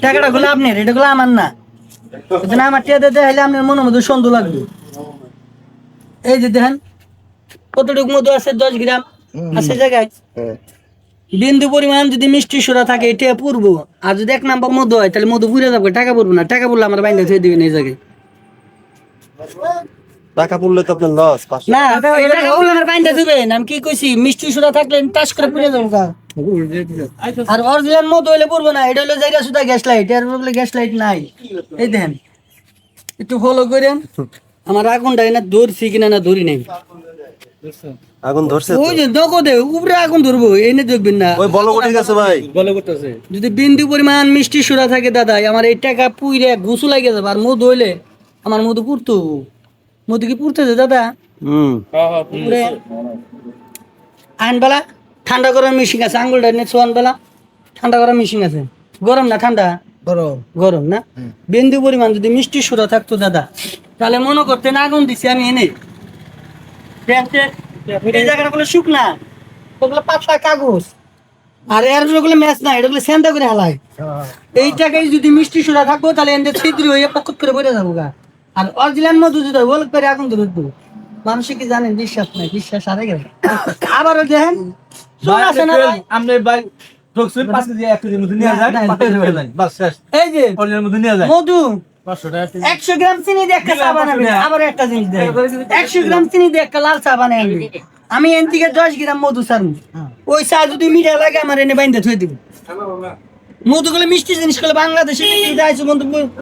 টাকাটা গুলো আপনার, এটা গুলো আমার না। এজন্য আমার টিয়া দিতে হলে আপনার মনের মধ্যে সন্দেহ লাগবে। এই যে দেখেন কতটুকু মধু আছে, 10 গ্রাম আছে জায়গায়। বিন্দু পরিমাণ যদি মিষ্টি সুরা থাকে এটা পূর্বো, আর যদি 1 নাম্বার মধু হয় তাহলে মধু পুড়ে যাবে, টাকা পড়বো না। টাকা পড়লে আমার বাইন্দা থুয়ে দিবেন এই জায়গায়। টাকা পড়লে তো আপনার লস। না এই টাকা পড়লে আমার বাইন্দা দিবেন। আমি কি কইছি, মিষ্টি সুরা থাকলে টাচ করে পুড়ে যাবো গা। আর অরিজিনাল মধু হইলে পড়বো না। এটা হলো জায়গা সুদা গ্যাস লাইট, এর বলে গ্যাস লাইট নাই। এই দেখেন একটু ফলো করেন আমার আগুনটা না ধরছি কিনা না ধরি নাই। আগুন ধরছে ওই যে নগদে উপরে আগুন ধরবো, এনে দেখবেন না। ওই বল উঠে গেছে ভাই। যদি বিন্দু পরিমাণ মিষ্টি সুরা থাকে দাদা, আমার এই টাকা পুইরে ঘুষু লাগে যাবে। আর মধু হইলে আমার মধু পুড়তো। মধু কি পুড়তেছে দাদা? পুরে আইনবেলা ঠান্ডা করার মেশিন আছে, আঙ্গুলটা নিয়ে ছোয়ান বেলা ঠান্ডা করার মেশিন আছে। গরম না ঠান্ডা? গরম না। বিন্দু পরিমাণ যদি মিষ্টি সুরা থাকতো দাদা, তাহলে মনে করতেন আগুন দিছি আমি এনে। এই জায়গাটা গুলো শুকনা, ওগুলো পাতলা কাগজ। আর এর গুলো ম্যাচ না, এটা গুলো সেন্টা করে হালাই। এই টাকায় যদি মিষ্টি সুরা থাকবো তাহলে এদের ছিদ্র হয়ে পকট করে বেড়ে যাবো গা। আর অরিজিনাল মধু যদি বল করে আগুন ধরে দেবো। মানুষে কি জানেন, বিশ্বাস নাই, বিশ্বাস হারে গেল। আবারও দেখেন আছে না ভাই? আমরা ভাই টক্সিন 5 কেজি 1 কেজি মধু নিয়ে যায়, বাস শেষ। এই যে অরিজিনাল মধু নিয়ে যায় মধু 500 টাকা। 100 গ্রাম চিনি দিয়ে একটা চা বানাবি। আবার একটা জিনিস দেয়, 100 গ্রাম চিনি দিয়ে একটা লাল চা বানাই আনবি। আমি এন থেকে 10 গ্রাম মধু ছাড়বো। ওই চা যদি মিঠা লাগে আমার এনে বাইন্দা থুয়ে দিব। মধু গুলো মিষ্টি জিনিস গুলো বাংলাদেশে যাইছো বন্ধু।